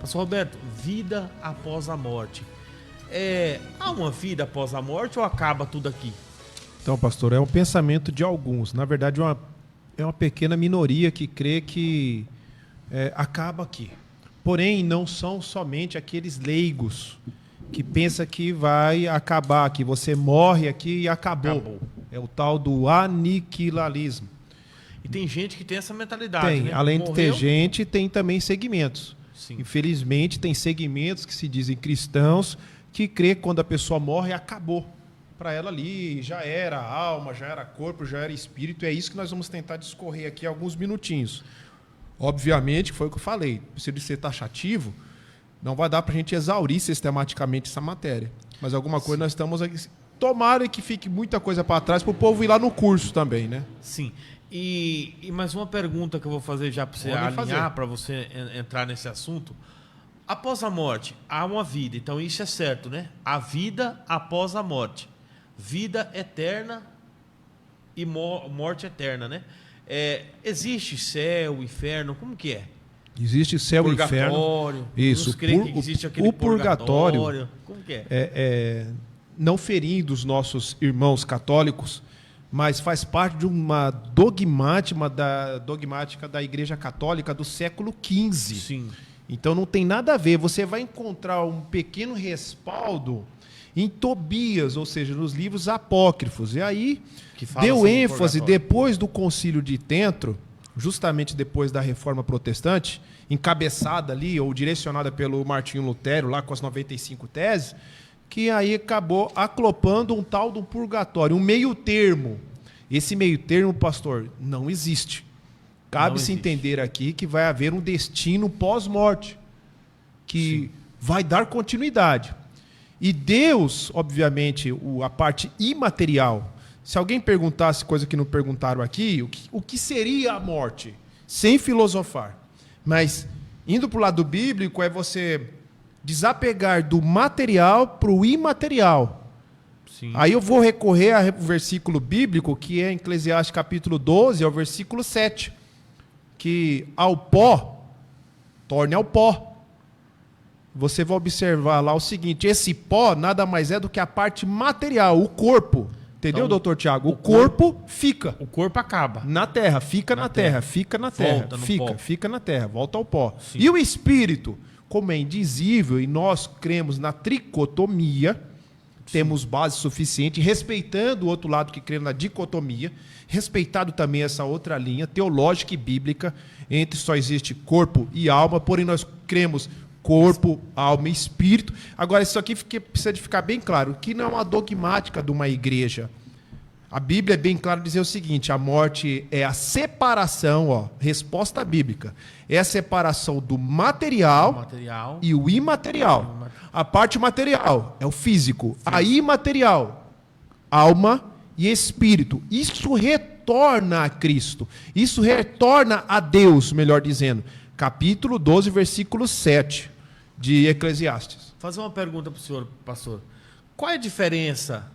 Pastor Roberto, vida após a morte. Há uma vida após a morte ou acaba tudo aqui? Então, pastor, é um pensamento de alguns. Na verdade, é uma pequena minoria que crê que acaba aqui. Porém, não são somente aqueles leigos que pensam que vai acabar aqui. Você morre aqui e acabou. É o tal do aniquilarismo. E tem gente que tem essa mentalidade, Tem, né? além de ter Morreu? gente, tem também segmentos. Sim. Infelizmente, tem segmentos que se dizem cristãos que crê que quando a pessoa morre, acabou. Para ela ali, já era alma, já era corpo, já era espírito. É isso que nós vamos tentar discorrer aqui alguns minutinhos. Obviamente, foi o que eu falei. Precisa de ser taxativo, não vai dar para a gente exaurir sistematicamente essa matéria. Mas alguma coisa nós estamos aqui. Tomara que fique muita coisa para trás para o povo ir lá no curso também, né? Sim. E mais uma pergunta que eu vou fazer já para você alinhar, para você entrar nesse assunto. Após a morte, há uma vida. Então isso é certo, né? A vida após a morte. Vida eterna e morte eterna, né? Existe céu, inferno, como que é? Existe céu e inferno. Isso. Que existe aquele purgatório. Como que é? Não ferindo os nossos irmãos católicos, mas faz parte de uma dogmática da Igreja Católica do século XV. Sim. Então não tem nada a ver. Você vai encontrar um pequeno respaldo em Tobias, ou seja, nos livros apócrifos. E aí deu ênfase depois do Concílio de Trento, justamente depois da Reforma Protestante, encabeçada ali ou direcionada pelo Martinho Lutero, lá com as 95 teses, que aí acabou aclopando um tal do purgatório, um meio termo. Esse meio termo, pastor, não existe. Cabe-se entender aqui que vai haver um destino pós-morte, que vai dar continuidade. E Deus, obviamente, a parte imaterial. Se alguém perguntasse coisa que não perguntaram aqui, o que seria a morte? Sem filosofar. Mas, indo para o lado bíblico, é você desapegar do material para o imaterial. Sim. Aí eu vou recorrer ao versículo bíblico, que é em Eclesiastes capítulo 12, ao versículo 7. Que ao pó, torne ao pó. Você vai observar lá o seguinte, esse pó nada mais é do que a parte material, o corpo. Entendeu, então, doutor Tiago? O corpo fica. O corpo acaba. Na terra, fica na terra, fica na terra, fica na terra, volta ao pó. Sim. E o espírito, como é indizível, e nós cremos na tricotomia, temos base suficiente, respeitando o outro lado que crê na dicotomia, respeitado também essa outra linha teológica e bíblica, entre só existe corpo e alma, porém nós cremos corpo, alma e espírito. Agora, isso aqui precisa de ficar bem claro, que não é uma dogmática de uma igreja. A Bíblia é bem clara dizer o seguinte, a morte é a separação, resposta bíblica, é a separação do material e o imaterial. A parte material é o físico, a imaterial, alma e espírito. Isso retorna a Cristo, isso retorna a Deus, melhor dizendo. Capítulo 12, versículo 7 de Eclesiastes. Vou fazer uma pergunta para o senhor, pastor. Qual é a diferença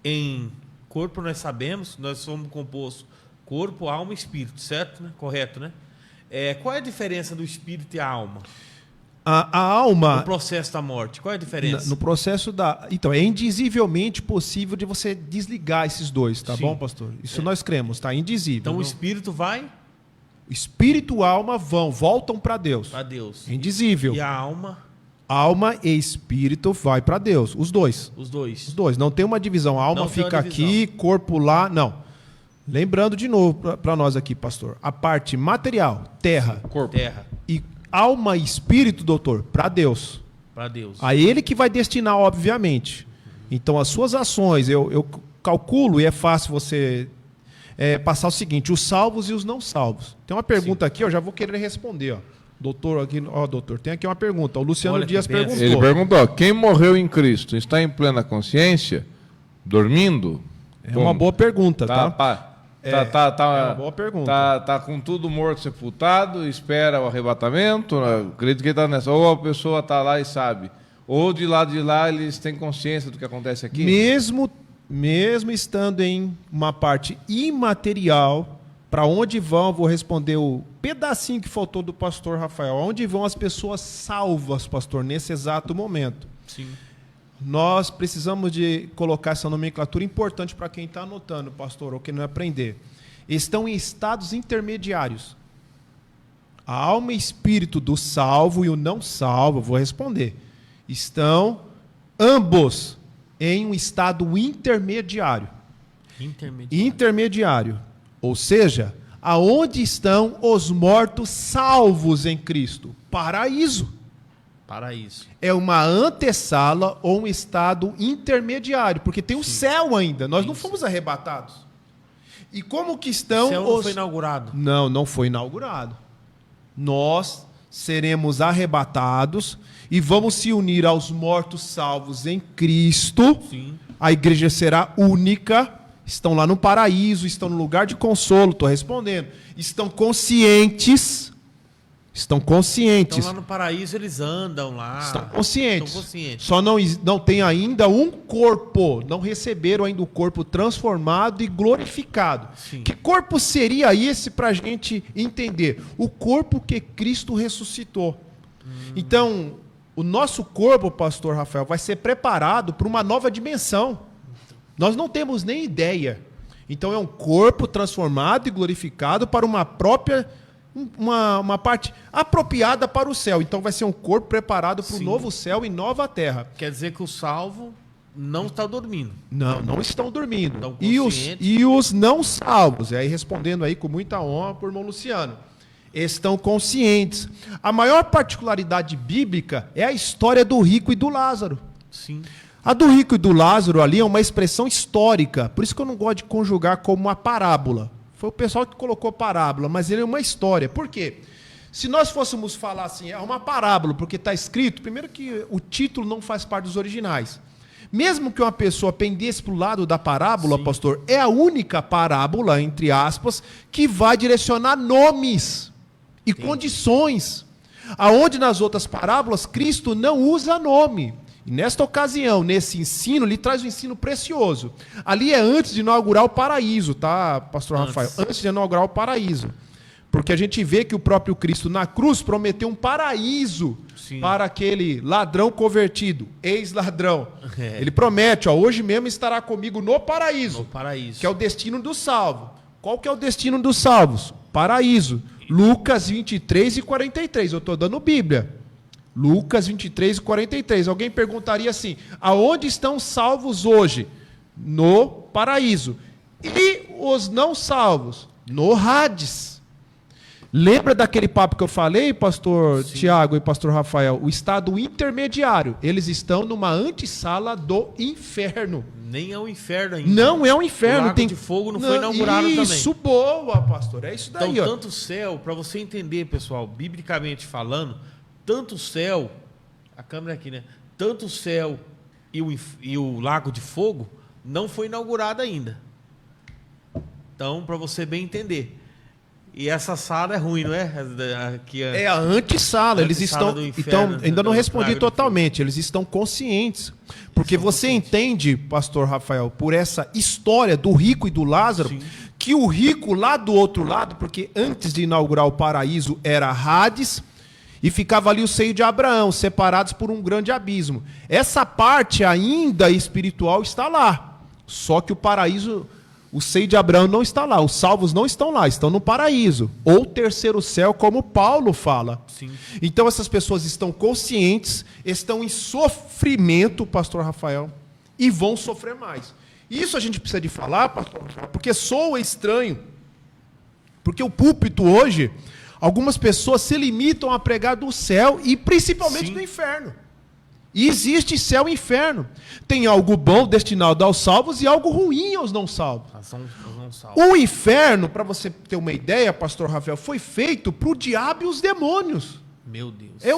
em corpo? Nós sabemos, nós somos compostos corpo, alma e espírito, certo? Né? Correto, né? Qual é a diferença do espírito e a alma? A alma... No processo da morte, qual é a diferença? No processo da... Então, é indizivelmente possível de você desligar esses dois, tá bom, pastor? Isso nós cremos, tá? Indizível. Então, o espírito vai... Espírito e alma voltam para Deus. Para Deus. Indizível. E a alma? Alma e espírito vai para Deus. Os dois. Os dois. Os dois. Não tem uma divisão. A alma não fica aqui, corpo lá. Não. Lembrando de novo para nós aqui, pastor. A parte material, terra. Corpo. Terra. E alma e espírito, doutor, para Deus. Para Deus. A ele que vai destinar, obviamente. Então, as suas ações, eu calculo, e é fácil você... passar o seguinte, os salvos e os não salvos. Tem uma pergunta aqui, eu já vou querer responder. Ó. Doutor, aqui, doutor, tem aqui uma pergunta. O Luciano Dias perguntou. Ele perguntou, quem morreu em Cristo está em plena consciência? Dormindo? É uma boa pergunta, tá? É uma boa pergunta. Tá com tudo morto, sepultado, espera o arrebatamento? Acredito que ele está nessa. Ou a pessoa está lá e sabe. Ou de lá eles têm consciência do que acontece aqui? Mesmo estando em uma parte imaterial, para onde vão, vou responder pedacinho que faltou do pastor Rafael. Onde vão as pessoas salvas, pastor, nesse exato momento? Sim. Nós precisamos de colocar essa nomenclatura importante para quem está anotando, pastor, ou quem não aprender. Estão em estados intermediários. A alma e espírito do salvo e o não salvo, vou responder, estão ambos em um estado intermediário. Intermediário. Ou seja, aonde estão os mortos salvos em Cristo? Paraíso. É uma antessala ou um estado intermediário, porque tem o céu ainda. Nós não fomos arrebatados. E como que estão... O céu não foi inaugurado. Não foi inaugurado. Nós seremos arrebatados e vamos se unir aos mortos salvos em Cristo. Sim. A igreja será única. Estão lá no paraíso, estão no lugar de consolo, estou respondendo. Estão conscientes. Estão lá no paraíso, eles andam lá. Estão conscientes. Só não tem ainda um corpo. Não receberam ainda o corpo transformado e glorificado. Sim. Que corpo seria esse para a gente entender? O corpo que Cristo ressuscitou. Então, o nosso corpo, pastor Rafael, vai ser preparado para uma nova dimensão. Nós não temos nem ideia. Então, é um corpo transformado e glorificado para uma própria... Uma parte apropriada para o céu. Então vai ser um corpo preparado para o novo céu e nova terra. Quer dizer que o salvo não está dormindo. Não estão dormindo. E os não salvos, aí respondendo aí com muita honra por irmão Luciano, estão conscientes. A maior particularidade bíblica é a história do rico e do Lázaro. Sim. A do rico e do Lázaro ali é uma expressão histórica. Por isso que eu não gosto de conjugar como uma parábola. Foi o pessoal que colocou parábola, mas ele é uma história. Por quê? Se nós fôssemos falar assim, é uma parábola, porque está escrito, primeiro que o título não faz parte dos originais. Mesmo que uma pessoa pendesse para o lado da parábola, pastor, é a única parábola, entre aspas, que vai direcionar nomes e condições. Aonde nas outras parábolas, Cristo não usa nome. E nesta ocasião, nesse ensino, ele traz um ensino precioso. Ali é antes de inaugurar o paraíso, tá, pastor Rafael? Antes de inaugurar o paraíso. Porque a gente vê que o próprio Cristo na cruz prometeu um paraíso para aquele ladrão convertido, ex-ladrão. Ele promete, hoje mesmo estará comigo no paraíso. No paraíso. Que é o destino do salvo. Qual que é o destino dos salvos? Paraíso. Lucas 23 e 43. Eu estou dando Bíblia. Lucas 23 e 43. Alguém perguntaria assim, aonde estão salvos hoje? No paraíso. E os não salvos? No Hades. Lembra daquele papo que eu falei, pastor Tiago e pastor Rafael? O estado intermediário. Eles estão numa antessala do inferno. Nem é o inferno ainda. Não é o inferno. O lago de fogo não foi inaugurado também. Isso, boa, pastor. É isso daí. Então, tanto o céu, para você entender, pessoal, biblicamente falando, tanto o céu, a câmera aqui, né? Tanto o céu e o lago de fogo não foi inaugurado ainda. Então, para você bem entender. E essa sala é ruim, não é? Aqui é a antessala. Eles estão. Então, ainda não respondi totalmente. Eles estão conscientes. Porque você entende, pastor Rafael, por essa história do rico e do Lázaro, que o rico lá do outro lado, porque antes de inaugurar o paraíso era Hades, e ficava ali o seio de Abraão, separados por um grande abismo. Essa parte ainda espiritual está lá. Só que o paraíso, o seio de Abraão não está lá. Os salvos não estão lá, estão no paraíso. Ou terceiro céu, como Paulo fala. Então essas pessoas estão conscientes, estão em sofrimento, pastor Rafael, e vão sofrer mais. Isso a gente precisa de falar, pastor Rafael, porque soa estranho. Porque o púlpito hoje... Algumas pessoas se limitam a pregar do céu e principalmente do inferno. E existe céu e inferno. Tem algo bom destinado aos salvos e algo ruim aos não salvos. O inferno, para você ter uma ideia, pastor Rafael, foi feito para o diabo e os demônios. Meu Deus. É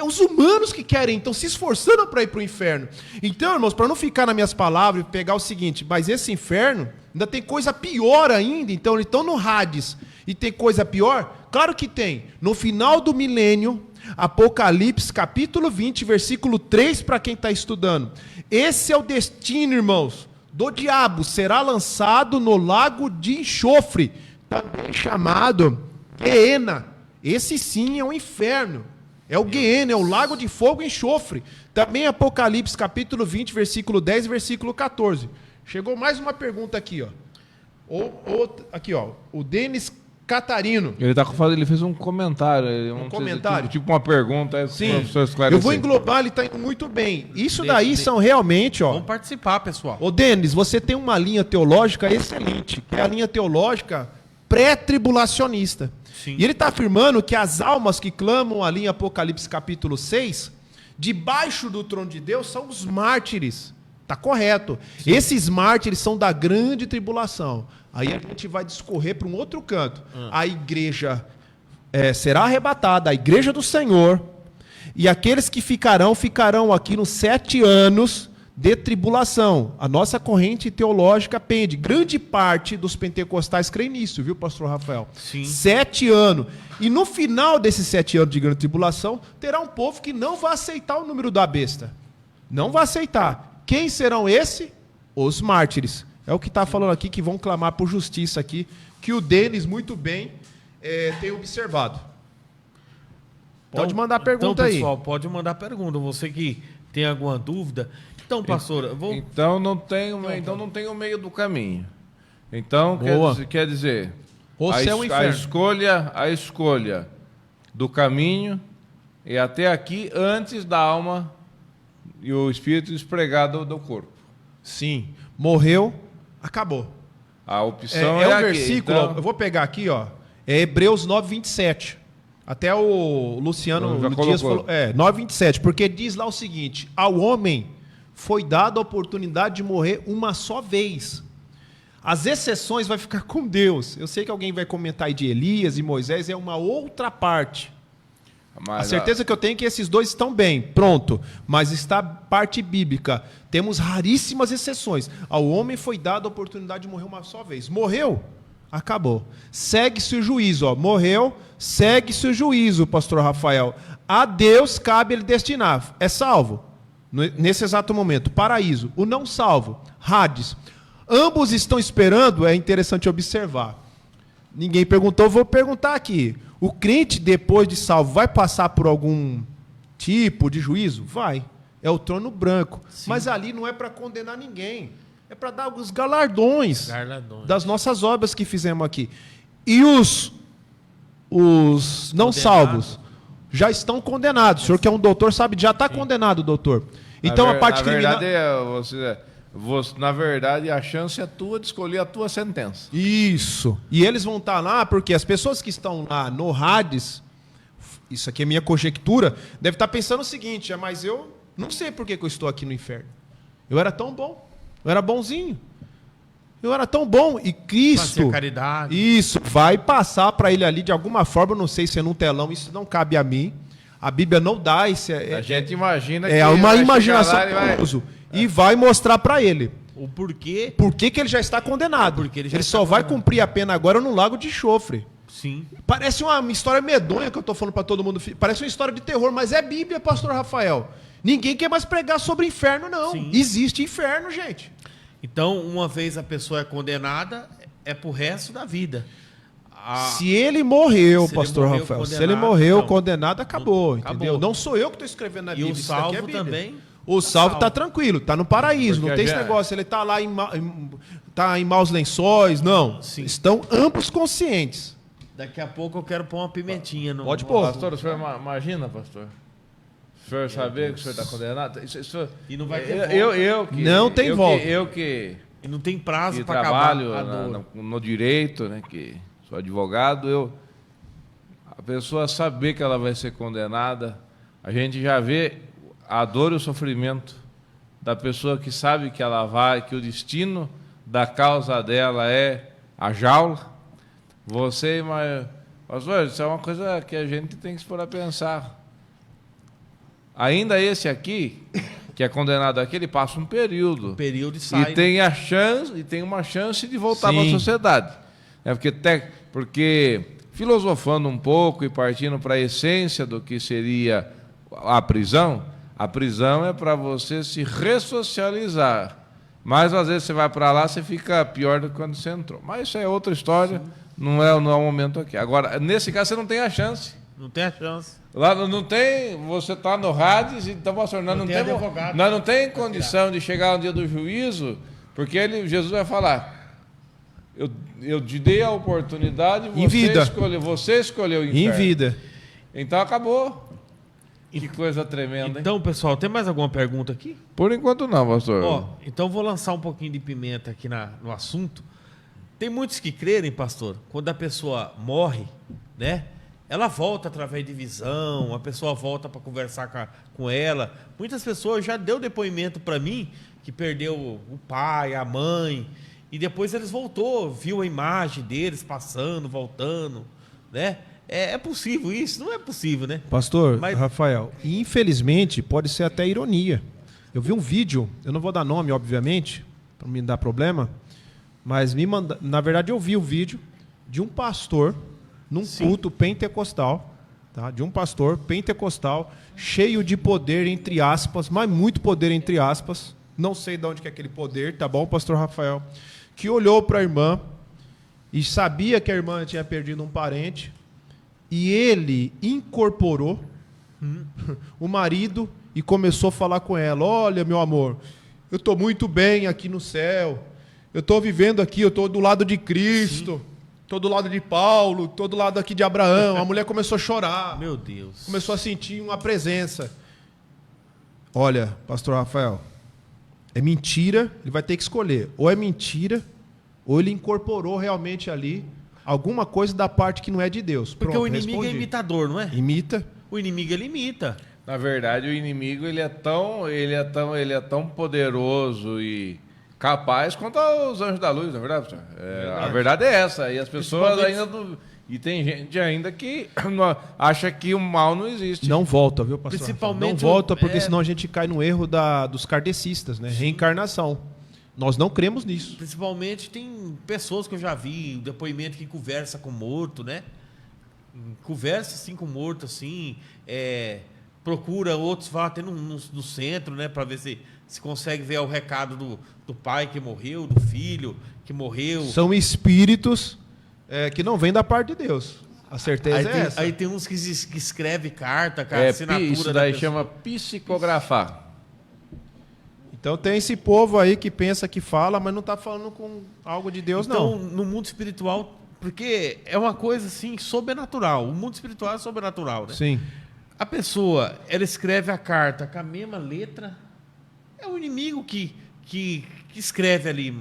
os humanos que querem, então, se esforçando para ir para o inferno. Então, irmãos, para não ficar nas minhas palavras e pegar o seguinte, mas esse inferno ainda tem coisa pior ainda, então eles estão no Hades. E tem coisa pior? Claro que tem. No final do milênio, Apocalipse, capítulo 20, versículo 3, para quem está estudando. Esse é o destino, irmãos, do diabo. Será lançado no lago de enxofre, também chamado Geena. Esse sim é o inferno. É o Geena, é o lago de fogo e enxofre. Também Apocalipse, capítulo 20, versículo 10 e versículo 14. Chegou mais uma pergunta aqui, ó. Aqui, ó. O Denis Catarino. Ele fez um comentário. Comentário? Tipo uma pergunta. Sim. Eu vou englobar, ele está indo muito bem. Isso daí são realmente, ó. Vamos participar, pessoal. Ô, Denis, você tem uma linha teológica excelente, que é a linha teológica pré-tribulacionista. Sim. E ele está afirmando que as almas que clamam ali em Apocalipse capítulo 6, debaixo do trono de Deus, são os mártires. Está correto. Sim. Esses mártires são da grande tribulação. Aí a gente vai discorrer para um outro canto. A igreja será arrebatada, a igreja do Senhor, e aqueles que ficarão aqui nos 7 anos de tribulação. A nossa corrente teológica pende. Grande parte dos pentecostais crê nisso, viu, pastor Rafael? Sim. 7 anos. E no final desses 7 anos de grande tribulação, terá um povo que não vai aceitar o número da besta. Não vai aceitar. Quem serão esses? Os mártires. É o que está falando aqui, que vão clamar por justiça aqui, que o Denis muito bem tem observado. Pode mandar pergunta aí. Pessoal, pode mandar pergunta. Você que tem alguma dúvida. Então, pastor, Então não tem o meio do caminho. Então, quer dizer, a escolha do caminho é até aqui, antes da alma e o espírito despregado do corpo. Sim. Morreu, acabou. A opção é o aqui, versículo, então... eu vou pegar aqui, ó. É Hebreus 9, 27. Até o Luciano Dias falou. 9, 27. Porque diz lá o seguinte: ao homem foi dada a oportunidade de morrer uma só vez. As exceções vai ficar com Deus. Eu sei que alguém vai comentar aí de Elias e Moisés, é uma outra parte. A certeza que eu tenho é que esses dois estão bem, pronto. Mas está a parte bíblica. Temos raríssimas exceções. Ao homem foi dada a oportunidade de morrer uma só vez. Morreu? Acabou. Segue-se o juízo. Ó. Morreu, segue-se o juízo, pastor Rafael. A Deus cabe ele destinar. É salvo? Nesse exato momento. Paraíso. O não salvo. Hades. Ambos estão esperando, é interessante observar. Ninguém perguntou, vou perguntar aqui. O crente, depois de salvo, vai passar por algum tipo de juízo? Vai. É o trono branco. Sim. Mas ali não é para condenar ninguém. É para dar os galardões das nossas obras que fizemos aqui. E os não salvos já estão condenados. O senhor que é um doutor sabe, já está condenado, doutor. Então a parte criminal... Na verdade, a chance é tua de escolher a tua sentença. Isso. E eles vão estar lá porque as pessoas que estão lá no Hades, isso aqui é minha conjectura, devem estar pensando o seguinte: mas eu não sei por que eu estou aqui no inferno. Eu era tão bom. Eu era bonzinho. Eu era tão bom. E Cristo... Fazia caridade. Isso. Vai passar para ele ali de alguma forma, eu não sei se é num telão, isso não cabe a mim. A Bíblia não dá. A gente imagina que... É uma imaginação que eu uso. E vai mostrar para ele o porquê. Por que ele já está condenado. Porque ele só vai cumprir a pena agora no lago de enxofre. Sim. Parece uma história medonha que eu estou falando para todo mundo. Parece uma história de terror, mas é Bíblia, pastor Rafael. Ninguém quer mais pregar sobre inferno, não. Sim. Existe inferno, gente. Então, uma vez a pessoa é condenada, é pro resto da vida. Se ele morreu, pastor Rafael, se ele morreu condenado, acabou, entendeu? Não sou eu que estou escrevendo na Bíblia. E o salvo também... O salvo está tranquilo, está no paraíso, porque não tem esse negócio, ele está lá em maus lençóis, não. Sim. Estão ambos conscientes. Daqui a pouco eu quero pôr uma pimentinha no... Pode pôr. Pastor, o senhor imagina, pastor? O senhor saber que o senhor está condenado? Isso, e não vai ter volta. Não tem volta. E não tem prazo para trabalho no direito, né, que sou advogado, a pessoa saber que ela vai ser condenada, a gente já vê a dor e o sofrimento da pessoa que sabe que ela vai, que o destino da causa dela é a jaula. Pastor, isso é uma coisa que a gente tem que se pôr a pensar. Ainda esse aqui, que é condenado aqui, ele passa um período. E sai. E tem uma chance de voltar para a sociedade. Porque filosofando um pouco e partindo para a essência do que seria a prisão é para você se ressocializar. Mas às vezes você vai para lá, você fica pior do que quando você entrou. Mas isso é outra história. Sim. não é o momento aqui. Agora, nesse caso, você não tem a chance. Não tem a chance. Lá não tem, você está no rádio, então, pastor, nós não tem condição de chegar no dia do juízo, porque Jesus vai falar, eu te dei a oportunidade, você escolheu o inferno. Em vida. Então acabou. Que coisa tremenda, hein? Então, pessoal, tem mais alguma pergunta aqui? Por enquanto não, pastor. Então vou lançar um pouquinho de pimenta aqui no assunto. Tem muitos que crerem, pastor, quando a pessoa morre, né? Ela volta através de visão, a pessoa volta para conversar com ela. Muitas pessoas já deu depoimento para mim que perdeu o pai, a mãe, e depois eles viu a imagem deles passando, voltando, né? É possível isso? Não é possível, né? Pastor Rafael, infelizmente pode ser até ironia. Eu vi um vídeo, eu não vou dar nome, obviamente, para não me dar problema, mas na verdade eu vi o vídeo de um pastor num culto pentecostal, tá? De um pastor pentecostal, cheio de poder, entre aspas, mas muito poder, entre aspas, não sei de onde que é aquele poder, tá bom, pastor Rafael? Que olhou para a irmã e sabia que a irmã tinha perdido um parente, e ele incorporou o marido e começou a falar com ela: olha, meu amor, eu estou muito bem aqui no céu, eu estou vivendo aqui, eu estou do lado de Cristo, estou do lado de Paulo, estou do lado aqui de Abraão. A mulher começou a chorar. Meu Deus. Começou a sentir uma presença. Olha, pastor Rafael, é mentira, ele vai ter que escolher. Ou é mentira, ou ele incorporou realmente ali alguma coisa da parte que não é de Deus. Porque pronto, o inimigo é imitador, não é? Imita. O inimigo, ele imita. Na verdade, o inimigo ele é tão poderoso e capaz quanto os anjos da luz, na verdade. A verdade é essa. E as pessoas ainda... E tem gente ainda que acha que o mal não existe. Não volta, viu, pastor? Principalmente não volta, porque senão a gente cai no erro dos kardecistas, né? Reencarnação. Nós não cremos nisso. Principalmente tem pessoas que eu já vi, depoimento que conversa com morto, né? Conversa assim com morto, assim, procura, outros vão até no centro, né? Para ver se consegue ver o recado do pai que morreu, do filho que morreu. São espíritos que não vêm da parte de Deus. A certeza é essa. Aí tem uns que escreve carta, assinatura. Isso daí chama psicografar. Então tem esse povo aí que pensa que fala, mas não está falando com algo de Deus, não. Então, no mundo espiritual, porque é uma coisa assim, sobrenatural. O mundo espiritual é sobrenatural, né? Sim. A pessoa, ela escreve a carta com a mesma letra, é o inimigo que escreve ali.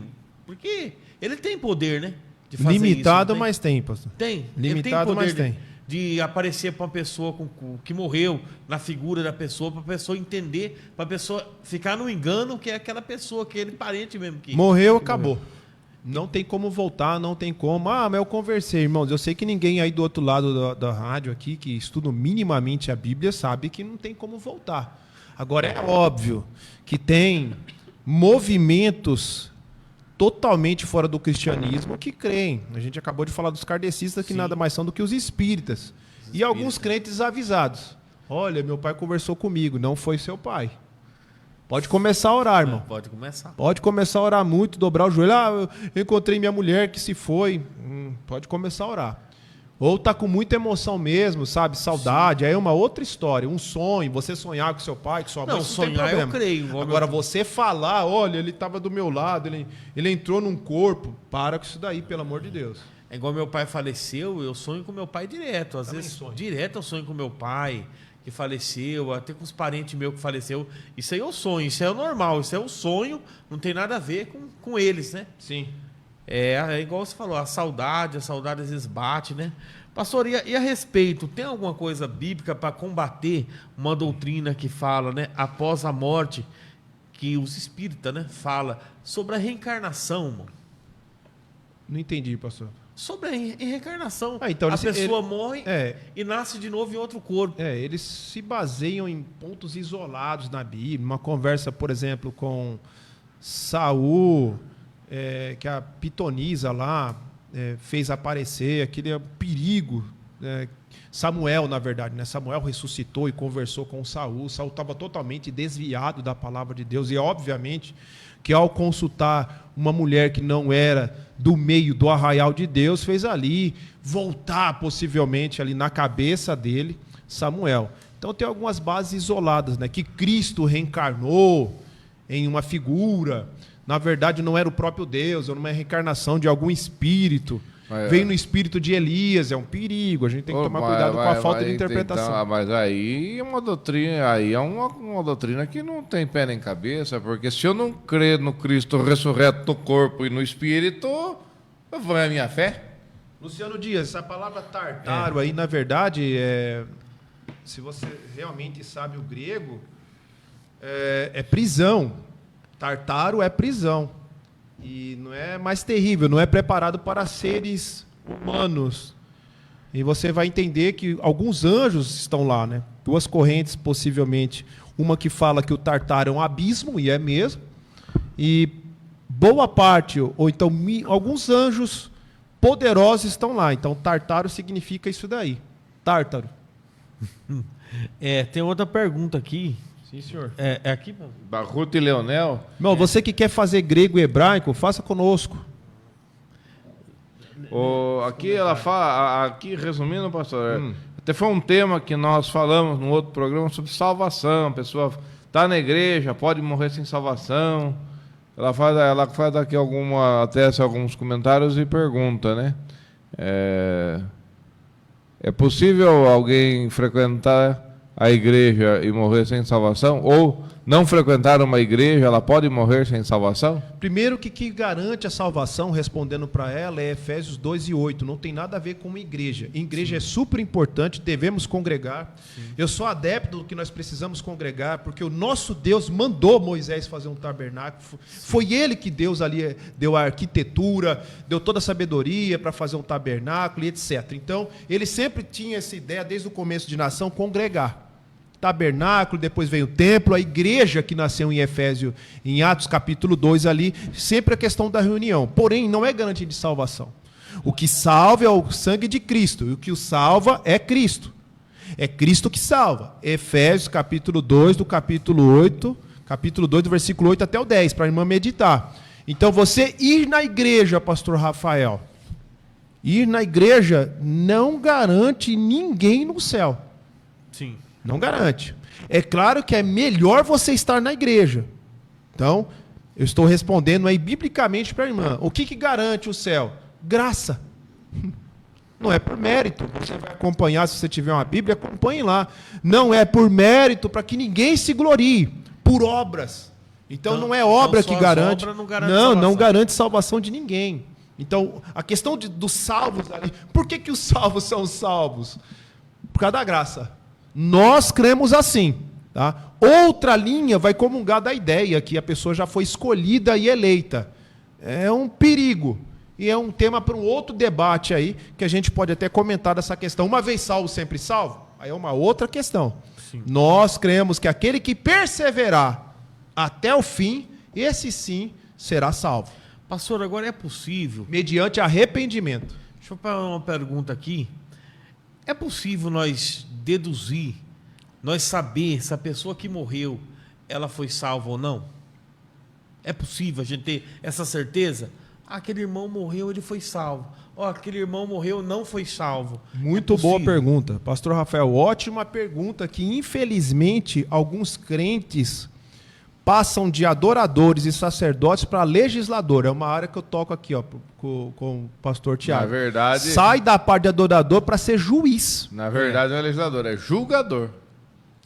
Porque ele tem poder, né? De fazer limitado, isso, mas tem, pastor. Tem. Limitado, ele tem poder mas tem. De aparecer para uma pessoa que morreu, na figura da pessoa, para a pessoa entender, para a pessoa ficar no engano que é aquela pessoa, aquele parente mesmo. Morreu, acabou. Não tem como voltar, não tem como. Ah, mas eu conversei, irmãos. Eu sei que ninguém aí do outro lado da rádio aqui, que estuda minimamente a Bíblia, sabe que não tem como voltar. Agora, é óbvio que tem movimentos totalmente fora do cristianismo que creem. A gente acabou de falar dos kardecistas, que nada mais são do que os espíritas. E alguns crentes avisados. Olha, meu pai conversou comigo, não foi seu pai. Pode começar a orar, irmão. Pode começar. Pode começar a orar muito, dobrar o joelho. Ah, eu encontrei minha mulher que se foi. Pode começar a orar. Ou tá com muita emoção mesmo, sabe? Saudade. Sim. Aí é uma outra história. Um sonho, você sonhar com seu pai, com sua mãe, não sonhar tem problema. Eu creio. Agora, você falar, olha, ele estava do meu lado, ele entrou num corpo. Para com isso daí, pelo amor de Deus. É igual meu pai faleceu, eu sonho com meu pai direto. Às vezes, direto eu sonho com meu pai, que faleceu, até com os parentes meus que faleceu. Isso aí é o sonho, isso é o normal, isso é o sonho, não tem nada a ver com eles, né? Sim. É igual você falou, a saudade às vezes bate, né? Pastor, e a respeito, tem alguma coisa bíblica para combater uma doutrina que fala, né, após a morte, que os espíritas, né, fala sobre a reencarnação, mano? Não entendi, pastor. Sobre a reencarnação. Então, a pessoa morre e nasce de novo em outro corpo. Eles se baseiam em pontos isolados na Bíblia. Uma conversa, por exemplo, com Saul, que a pitonisa lá fez aparecer, aquele perigo Samuel, na verdade, né? Samuel ressuscitou e conversou com Saul. Saul estava totalmente desviado da palavra de Deus. E, obviamente, que ao consultar uma mulher que não era do meio do arraial de Deus, fez ali voltar, possivelmente, ali na cabeça dele, Samuel. Então, tem algumas bases isoladas, né? Que Cristo reencarnou em uma figura. Na verdade, não era o próprio Deus, era uma reencarnação de algum espírito. Veio no espírito de Elias, é um perigo. A gente tem que tomar cuidado com a falta de interpretação. Então, mas aí é uma doutrina, uma doutrina que não tem pé nem cabeça, porque se eu não crer no Cristo ressurreto no corpo e no espírito, eu vou a minha fé. Luciano Dias, essa palavra tartaro aí, na verdade, se você realmente sabe o grego, é prisão. Tartaro é prisão. E não é mais terrível, não é preparado para seres humanos. E você vai entender que alguns anjos estão lá, né? Duas correntes, possivelmente. Uma que fala que o Tartaro é um abismo, e é mesmo. E boa parte, ou então alguns anjos poderosos estão lá. Então, Tartaro significa isso daí. Tártaro. Tem outra pergunta aqui. Sim, senhor. É aqui? Barruto e Leonel. Não, você que quer fazer grego e hebraico, faça conosco. Aqui ela fala, aqui resumindo, pastor, até foi um tema que nós falamos no outro programa sobre salvação. A pessoa está na igreja, pode morrer sem salvação. Ela faz aqui alguns comentários e pergunta, né? É possível alguém frequentar a igreja e morrer sem salvação? Ou não frequentar uma igreja, ela pode morrer sem salvação? Primeiro, que garante a salvação, respondendo para ela, é Efésios 2:8. Não tem nada a ver com uma igreja. Igreja é super importante, devemos congregar. Sim. Eu sou adepto do que nós precisamos congregar, porque o nosso Deus mandou Moisés fazer um tabernáculo. Foi ele que Deus ali deu a arquitetura, deu toda a sabedoria para fazer um tabernáculo e etc. Então, ele sempre tinha essa ideia, desde o começo de nação, congregar. Tabernáculo, depois veio o templo, a igreja que nasceu em Efésios, em Atos capítulo 2 ali, sempre a questão da reunião. Porém, não é garantia de salvação. O que salva é o sangue de Cristo, e o que o salva é Cristo. É Cristo que salva. Efésios capítulo 2, do capítulo 8, capítulo 2, do versículo 8 até o 10, para a irmã meditar. Então, você ir na igreja, pastor Rafael, ir na igreja não garante ninguém no céu. Sim. Não garante. É claro que é melhor você estar na igreja. Então, eu estou respondendo aí biblicamente para a irmã. O que garante o céu? Graça. Não é por mérito. Você vai acompanhar, se você tiver uma Bíblia, acompanhe lá. Não é por mérito para que ninguém se glorie. Por obras. Então não é obra que garante. Não garante salvação de ninguém. Então, a questão dos salvos ali. Por que os salvos são salvos? Por causa da graça. Nós cremos assim, tá? Outra linha vai comungar da ideia que a pessoa já foi escolhida e eleita. É um perigo. E é um tema para um outro debate aí, que a gente pode até comentar dessa questão. Uma vez salvo, sempre salvo? Aí é uma outra questão. Sim. Nós cremos que aquele que perseverar até o fim, esse sim será salvo. Pastor, agora é possível... Mediante arrependimento. Deixa eu fazer uma pergunta aqui. É possível nós deduzir, nós saber se a pessoa que morreu, ela foi salva ou não? É possível a gente ter essa certeza? Aquele irmão morreu, ele foi salvo. Aquele irmão morreu, não foi salvo. Muito boa pergunta. Pastor Rafael, ótima pergunta que, infelizmente, alguns crentes passam de adoradores e sacerdotes para legislador. É uma área que eu toco aqui, com o pastor Tiago. Na verdade... Sai da parte de adorador para ser juiz. Na verdade, não é legislador, é julgador.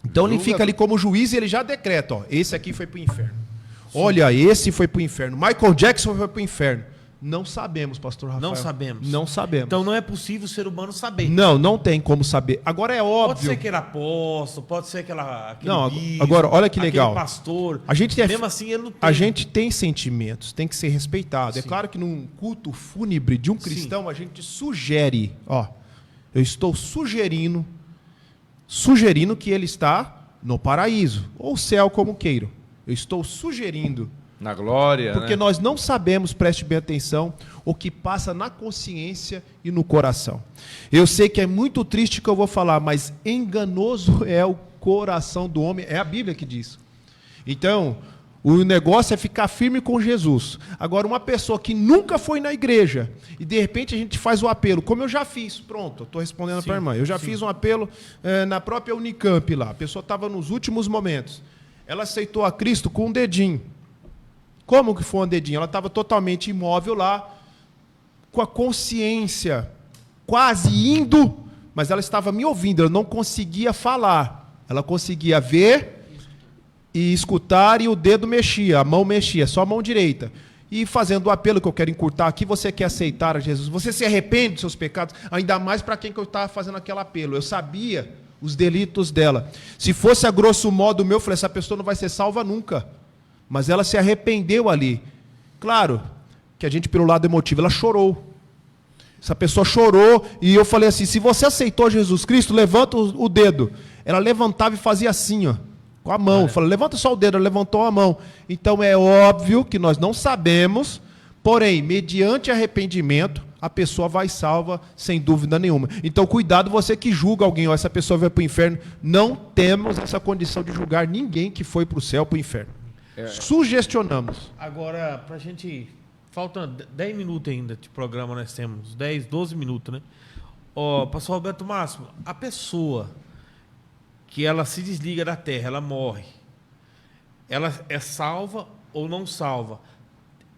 Então ele fica ali como juiz e ele já decreta, esse aqui foi para o inferno. Sim. Olha, esse foi para o inferno. Michael Jackson foi para o inferno. Não sabemos, pastor Rafael. Não sabemos. Não sabemos. Então não é possível o ser humano saber. Não tem como saber. Agora é óbvio. Pode ser aquele apóstolo, pode ser aquele bispo, agora, olha que legal. Aquele pastor. Mesmo assim, ele não tem. A gente tem sentimentos, tem que ser respeitado. Sim. É claro que num culto fúnebre de um cristão, sim, a gente sugere, eu estou sugerindo que ele está no paraíso, ou céu como queiram. Eu estou sugerindo Na glória, porque nós não sabemos, preste bem atenção, o que passa na consciência e no coração. Eu sei que é muito triste o que eu vou falar, mas enganoso é o coração do homem, é a Bíblia que diz. Então, o negócio é ficar firme com Jesus. Agora, uma pessoa que nunca foi na igreja e de repente a gente faz o apelo, como eu já fiz, pronto, eu estou respondendo para a irmã, eu já fiz um apelo na própria Unicamp lá, a pessoa estava nos últimos momentos, ela aceitou a Cristo com um dedinho. Como que foi um dedinho? Ela estava totalmente imóvel lá, com a consciência quase indo, mas ela estava me ouvindo, ela não conseguia falar, ela conseguia ver e escutar, e o dedo mexia, a mão mexia, só a mão direita. E fazendo o apelo que eu quero encurtar aqui, você quer aceitar a Jesus, você se arrepende dos seus pecados, ainda mais para quem que eu estava fazendo aquele apelo. Eu sabia os delitos dela. Se fosse a grosso modo o meu, eu falei, essa pessoa não vai ser salva nunca. Mas ela se arrependeu ali. Claro que a gente, pelo lado emotivo, ela chorou. Essa pessoa chorou e eu falei assim, se você aceitou Jesus Cristo, levanta o dedo. Ela levantava e fazia assim, ó, com a mão. Eu falei, levanta só o dedo, ela levantou a mão. Então é óbvio que nós não sabemos, porém, mediante arrependimento, a pessoa vai salva sem dúvida nenhuma. Então cuidado você que julga alguém, ó, essa pessoa vai para o inferno. Não temos essa condição de julgar ninguém que foi para o céu, para o inferno. Sugestionamos. Agora, para a gente... Faltam 10 minutos ainda de programa, nós temos 10, 12 minutos, né? Pastor Roberto Máximo, a pessoa que ela se desliga da terra, ela morre, ela é salva ou não salva?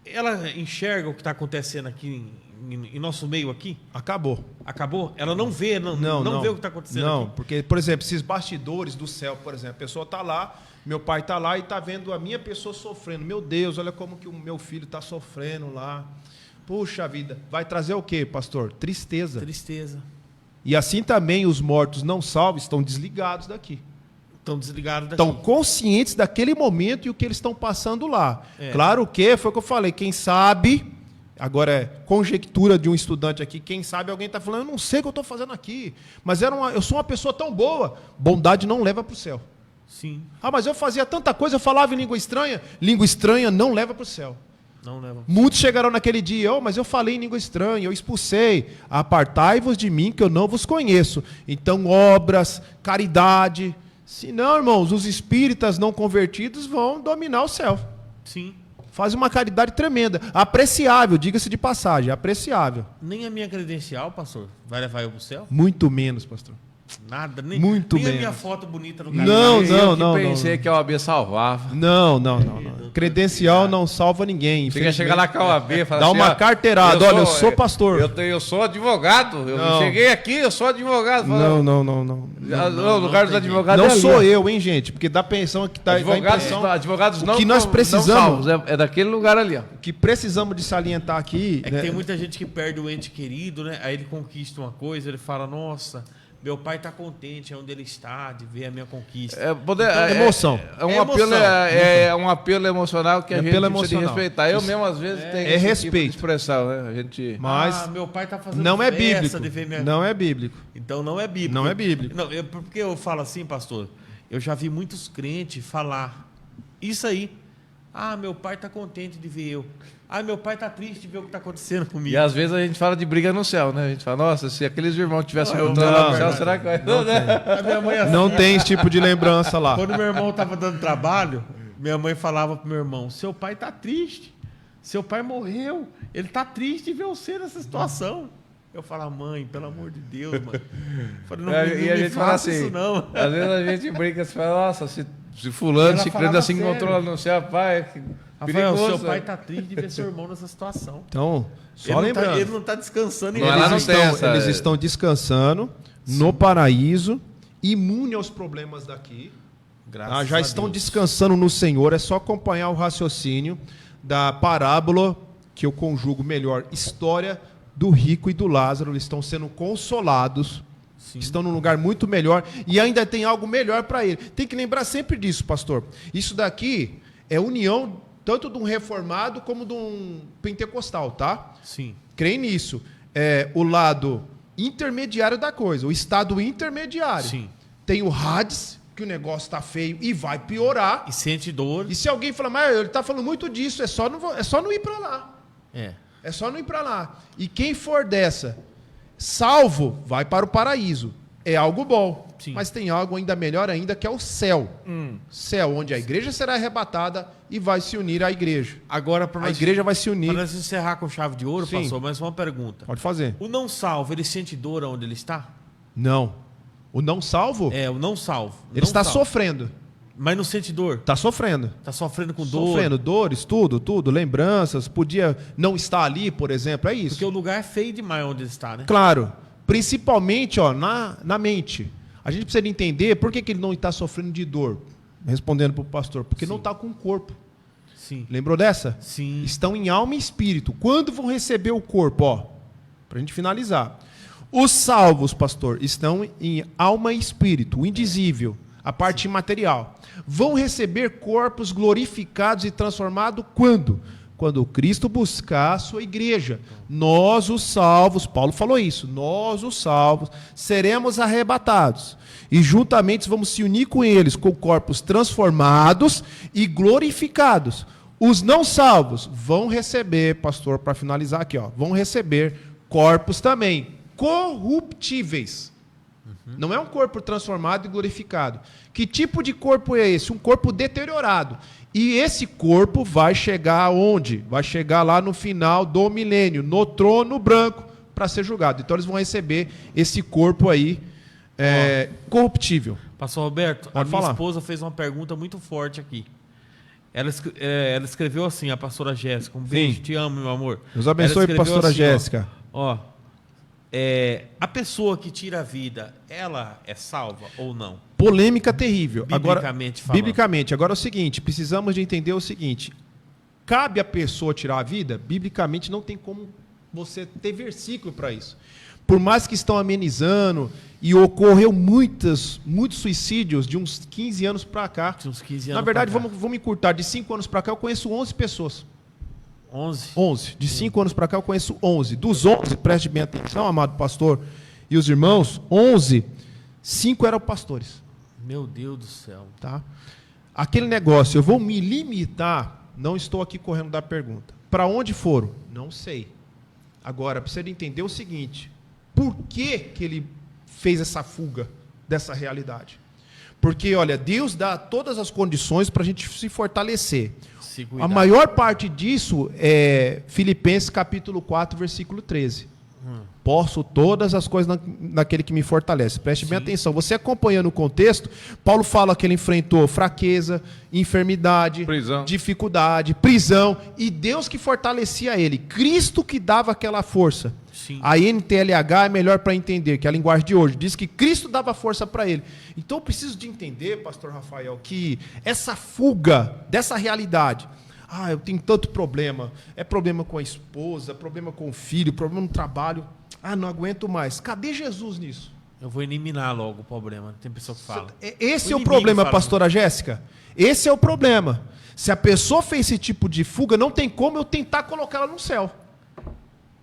Ela enxerga o que está acontecendo aqui em nosso meio aqui? Acabou. Acabou? Ela não vê, não vê o que está acontecendo aqui? Não, porque, por exemplo, esses bastidores do céu, por exemplo, a pessoa está lá, meu pai está lá e está vendo a minha pessoa sofrendo. Meu Deus, olha como que o meu filho está sofrendo lá. Puxa vida, vai trazer o quê, pastor? Tristeza. Tristeza. E assim também os mortos não salvos estão desligados daqui. Estão desligados daqui. Estão conscientes daquele momento e o que eles estão passando lá. Claro que, foi o que eu falei, quem sabe, agora é conjectura de um estudante aqui, quem sabe alguém está falando, eu não sei o que eu estou fazendo aqui, mas eu sou uma pessoa tão boa. Bondade não leva para o céu. Sim. Ah, mas eu fazia tanta coisa, eu falava em língua estranha. Língua estranha não leva para o céu. Não leva. Muitos chegaram naquele dia, mas eu falei em língua estranha, eu expulsei. Apartai-vos de mim, que eu não vos conheço. Então, obras, caridade. Se não, irmãos, os espíritas não convertidos vão dominar o céu. Sim. Faz uma caridade tremenda. Apreciável, diga-se de passagem, apreciável. Nem a minha credencial, pastor, vai levar eu para o céu? Muito menos, pastor. Nada, nem, muito nem menos. A minha foto bonita no canal. Eu pensei que a OAB salvava. Não. Credencial não salva ninguém. Você quer chegar lá com a OAB e falar dá assim, uma carteirada, olha, eu sou pastor. Eu sou advogado. Eu cheguei aqui, eu sou advogado. Não. O lugar dos advogados não sou eu, hein, gente? Porque dá pensão que tá advogados não. O que nós precisamos é daquele lugar ali, ó. O que precisamos de salientar aqui. É que tem muita gente que perde o ente querido, né? Aí ele conquista uma coisa, ele fala, nossa, meu pai está contente, é onde ele está, de ver a minha conquista. Emoção. É um apelo emocional que a gente precisa de respeitar. Eu mesmo, às vezes, tenho esse respeito. Tipo de expressão, né? A gente... Mas meu pai está fazendo não é festa bíblico. de ver minha... Não é bíblico. Então não é bíblico. Não é bíblico. Não, porque eu falo assim, pastor, eu já vi muitos crentes falar isso aí. Ah, meu pai está contente de ver eu. Ah, meu pai está triste de ver o que está acontecendo comigo. E às vezes a gente fala de briga no céu, né? A gente fala, nossa, se aqueles irmãos tivessem encontrado lá no céu, será que vai? Não tem esse tipo de lembrança lá. Quando meu irmão estava dando trabalho, minha mãe falava pro meu irmão, seu pai está triste. Seu pai morreu. Ele está triste de ver você nessa situação. Eu falo, mãe, pelo amor de Deus, mãe. Eu falei, não a gente fala assim, isso não. Às vezes a gente brinca, você fala, nossa, se fulano, se crendo assim, encontrou lá no céu, pai... Rafael, seu pai está triste de ver seu irmão nessa situação. Então, só lembrando. Ele não está descansando. Eles estão descansando no paraíso, imune aos problemas daqui. Já estão descansando no Senhor. É só acompanhar o raciocínio da parábola, que eu conjugo melhor, história do rico e do Lázaro. Eles estão sendo consolados. Sim. Estão num lugar muito melhor. E ainda tem algo melhor para ele. Tem que lembrar sempre disso, pastor. Isso daqui é união tanto de um reformado como de um pentecostal, tá? Sim. Creio nisso. É o lado intermediário da coisa, o estado intermediário. Sim. Tem o Hades, que o negócio está feio e vai piorar. E sente dor. E se alguém falar, mas ele está falando muito disso, é só não ir para lá. É só não ir para lá. E quem for dessa, salvo, vai para o paraíso. É algo bom. Sim. Mas tem algo ainda melhor ainda, que é o céu. Céu, onde a igreja será arrebatada e vai se unir à igreja. Agora, a igreja vai se unir. Para nós encerrar com chave de ouro, pastor, mais uma pergunta. Pode fazer. O não salvo, ele sente dor onde ele está? Não. O não salvo? O não salvo. Ele está sofrendo. Mas não sente dor? Está sofrendo. Está sofrendo com dor? Sofrendo dores, tudo, lembranças. Podia não estar ali, por exemplo, é isso. Porque o lugar é feio demais onde ele está, né? Claro. Principalmente na mente. A gente precisa entender por que ele não está sofrendo de dor. Respondendo para o pastor. Porque não está com o corpo. Sim. Lembrou dessa? Sim. Estão em alma e espírito. Quando vão receber o corpo? Para a gente finalizar. Os salvos, pastor, estão em alma e espírito, o indizível, a parte imaterial. Vão receber corpos glorificados e transformados quando? Quando Cristo buscar a sua igreja. Nós, os salvos, Paulo falou isso, nós, os salvos, seremos arrebatados. E juntamente vamos se unir com eles, com corpos transformados e glorificados. Os não salvos vão receber, pastor, para finalizar aqui, vão receber corpos também corruptíveis. Não é um corpo transformado e glorificado. Que tipo de corpo é esse? Um corpo deteriorado. E esse corpo vai chegar aonde? Vai chegar lá no final do milênio, no trono branco, para ser julgado. Então eles vão receber esse corpo aí corruptível. Pastor Roberto, a minha esposa fez uma pergunta muito forte aqui. Ela escreveu assim, a pastora Jéssica. Um beijo, te amo, meu amor. Deus abençoe, pastora assim, Jéssica. A pessoa que tira a vida, ela é salva ou não? Polêmica terrível. Biblicamente. Agora é o seguinte, precisamos de entender o seguinte. Cabe a pessoa tirar a vida? Biblicamente não tem como você ter versículo para isso. Por mais que estão amenizando, e ocorreu muitos suicídios de uns 15 anos para cá. Na verdade, vamos encurtar, de 5 anos para cá eu conheço 11 pessoas. 11. De 5 anos para cá eu conheço 11. Dos 11, preste bem atenção, amado pastor e os irmãos, 11, 5 eram pastores. Meu Deus do céu. Tá? Aquele negócio, eu vou me limitar, não estou aqui correndo da pergunta. Para onde foram? Não sei. Agora, precisa entender o seguinte, por que ele fez essa fuga dessa realidade? Porque, olha, Deus dá todas as condições para a gente se fortalecer. A maior parte disso é Filipenses capítulo 4, versículo 13. Posso todas as coisas naquele que me fortalece. Preste bem atenção. Você acompanhando o contexto, Paulo fala que ele enfrentou fraqueza, enfermidade, dificuldade, prisão, e Deus que fortalecia ele. Cristo que dava aquela força. Sim. A NTLH é melhor para entender, que é a linguagem de hoje. Diz que Cristo dava força para ele. Então eu preciso de entender, pastor Rafael, que essa fuga dessa realidade... eu tenho tanto problema. É problema com a esposa, problema com o filho, problema no trabalho. Não aguento mais. Cadê Jesus nisso? Eu vou eliminar logo o problema. Tem pessoa que fala. Esse é o problema, pastora Jéssica. Esse é o problema. Se a pessoa fez esse tipo de fuga, não tem como eu tentar colocá-la no céu.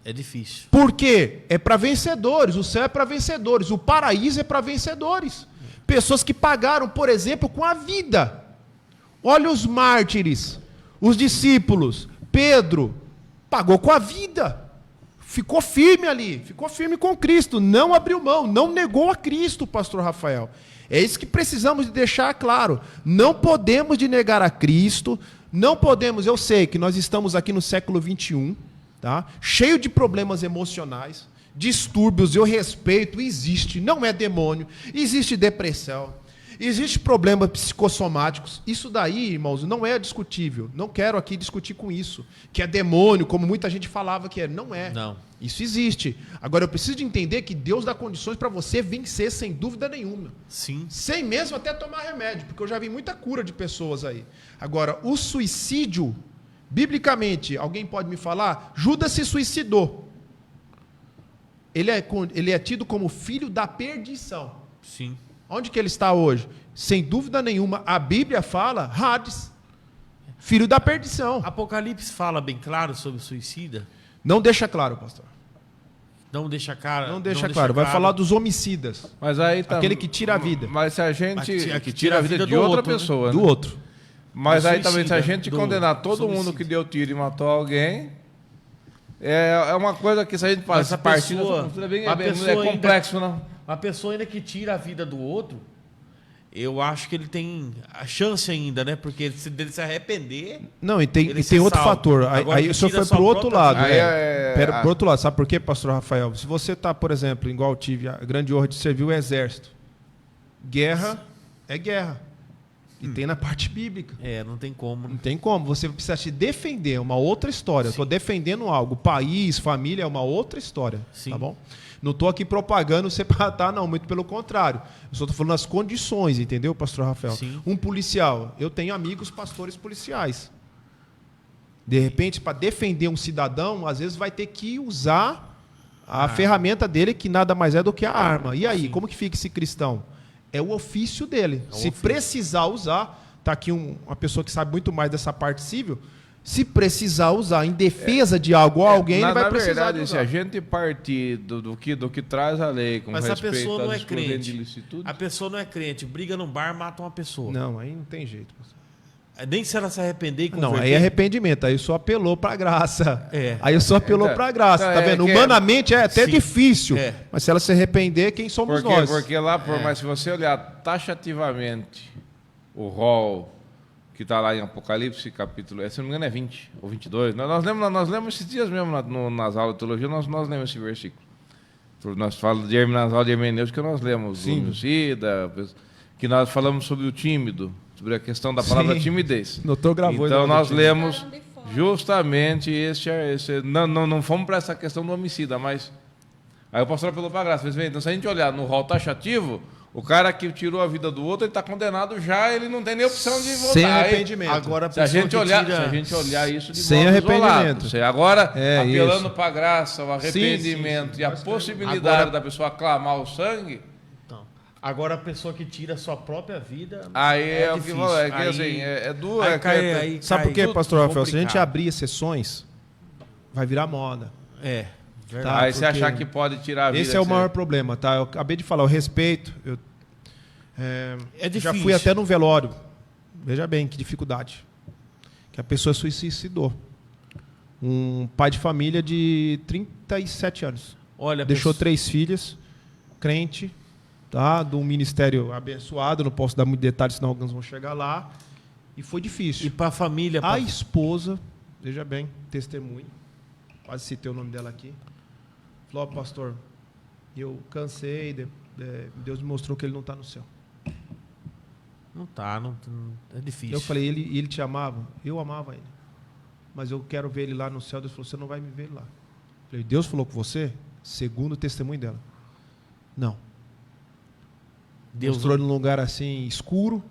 É difícil. Por quê? É para vencedores. O céu é para vencedores. O paraíso é para vencedores. Pessoas que pagaram, por exemplo, com a vida. Olha os mártires. Os discípulos, Pedro, pagou com a vida, ficou firme ali, ficou firme com Cristo, não abriu mão, não negou a Cristo, pastor Rafael. É isso que precisamos de deixar claro. Não podemos de negar a Cristo, não podemos, eu sei que nós estamos aqui no século 21, tá? Cheio de problemas emocionais, distúrbios, eu respeito, existe, não é demônio, existe depressão. Existem problemas psicossomáticos. Isso daí, irmãos, não é discutível. Não quero aqui discutir com isso. Que é demônio, como muita gente falava que é. Não é. Não. Isso existe. Agora, eu preciso de entender que Deus dá condições para você vencer sem dúvida nenhuma. Sim. Sem mesmo até tomar remédio, porque eu já vi muita cura de pessoas aí. Agora, o suicídio, biblicamente, alguém pode me falar? Judas se suicidou. Ele é tido como filho da perdição. Sim. Onde que ele está hoje? Sem dúvida nenhuma, a Bíblia fala, Hades, filho da perdição. Apocalipse fala bem claro sobre o suicida? Não deixa claro, pastor. Não deixa claro. Não deixa claro. Vai falar dos homicidas. Mas aí tá, aquele que tira a vida. Mas se a gente... que tira a vida de outra outro, pessoa. Né? Do outro. Mas aí também, se a gente condenar todo mundo que deu tiro e matou alguém... É uma coisa que se a gente passa partindo... É complexo, não? A pessoa ainda que tira a vida do outro... Eu acho que ele tem a chance ainda, né? Porque se dele se arrepender... Não, e tem outro fator. Aí o senhor foi pro outro lado. Pro outro lado. Sabe por quê, pastor Rafael? Se você tá, por exemplo, igual eu tive a grande honra de servir o exército. Guerra é guerra. E tem na parte bíblica. Não tem como. Não tem como. Você precisa se defender. É uma outra história. Eu estou defendendo algo. País, família é uma outra história. Sim. Tá bom? Não estou aqui propagando separar, não. Muito pelo contrário. Eu só estou falando das condições, entendeu, pastor Rafael? Sim. Um policial. Eu tenho amigos pastores policiais. De repente, para defender um cidadão, às vezes vai ter que usar a ferramenta dele, que nada mais é do que a arma. E aí, como que fica esse cristão? É o ofício dele. Se precisar usar, está aqui uma pessoa que sabe muito mais dessa parte civil, se precisar usar em defesa de algo ou alguém, ele vai precisar verdade, se a gente partir do que traz a lei com respeito a pessoa não é crente. De ilicitude... A pessoa não é crente, briga num bar, mata uma pessoa. Não, aí não tem jeito. Nem se ela se arrepender e converter. Não, aí é arrependimento, aí só apelou para a graça. Aí eu só apelou para a graça, tá vendo? Humanamente é até difícil, mas se ela se arrepender, quem somos nós? Porque lá, mas se você olhar taxativamente o rol que está lá em Apocalipse, capítulo, se não me engano é 20 ou 22, nós lemos esses dias mesmo nas aulas de teologia, nós lemos esse versículo. Nós falamos nas aulas de hermenêutica, nós lemos o homicida, que nós falamos sobre o tímido, sobre a questão da palavra timidez. Doutor gravou. Então nós lemos justamente não fomos para essa questão do homicida, mas aí o pastor apelou para a graça. Então se a gente olhar no rol taxativo, o cara que tirou a vida do outro, ele está condenado já, ele não tem nem opção de voltar. Sem arrependimento. Agora, se a gente olhar isso de sem modo arrependimento. Isolado, agora, apelando para a graça, o arrependimento e a possibilidade da pessoa clamar o sangue... Agora a pessoa que tira a sua própria vida. Aí é o que falou, é duro. Sabe por quê, pastor Rafael? Se a gente abrir sessões, vai virar moda. Tá, aí você achar que pode tirar a vida. Esse é o maior problema, tá? Eu acabei de falar, o respeito. É difícil. Já fui até no velório. Veja bem que dificuldade. Que a pessoa se suicidou. Um pai de família de 37 anos. Deixou 3 filhas, crente. Tá, de um ministério abençoado, não posso dar muito detalhes, senão alguns vão chegar lá. E foi difícil. E para a família? A esposa, veja bem, testemunho, quase citei o nome dela aqui, falou: pastor, eu cansei, Deus me mostrou que ele não está no céu. Não está, é difícil. Eu falei: ele te amava? Eu amava ele. Mas eu quero ver ele lá no céu. Deus falou: você não vai me ver lá. Eu falei: Deus falou com você? Segundo o testemunho dela. Não. Deus mostrou num lugar assim, escuro,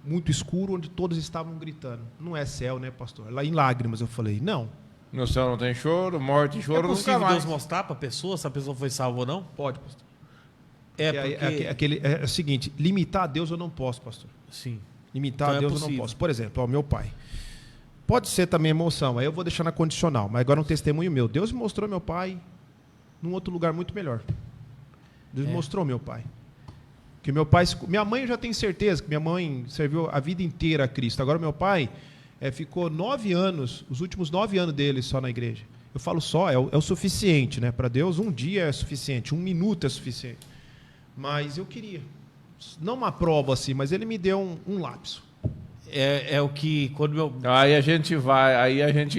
muito escuro, onde todos estavam gritando. Não é céu, né, pastor? Lá em lágrimas. Eu falei: não. No céu não tem choro, morte e choro nunca mais. É possível Deus mostrar para a pessoa se a pessoa foi salva ou não? Pode, pastor. É o seguinte, limitar a Deus eu não posso, pastor. Sim. Limitar a Deus eu não posso. Por exemplo, meu pai. Pode ser também emoção, aí eu vou deixar na condicional. Mas agora um testemunho meu. Deus me mostrou meu pai num outro lugar muito melhor. Deus mostrou meu pai. Que meu pai, minha mãe eu já tenho certeza que minha mãe serviu a vida inteira a Cristo. Agora meu pai ficou 9 anos, os últimos 9 anos dele só na igreja. Eu falo só, é o suficiente, né? Para Deus, um dia é suficiente, 1 minuto é suficiente. Mas eu queria, não uma prova assim, mas ele me deu um lapso. É o que quando meu... Aí a gente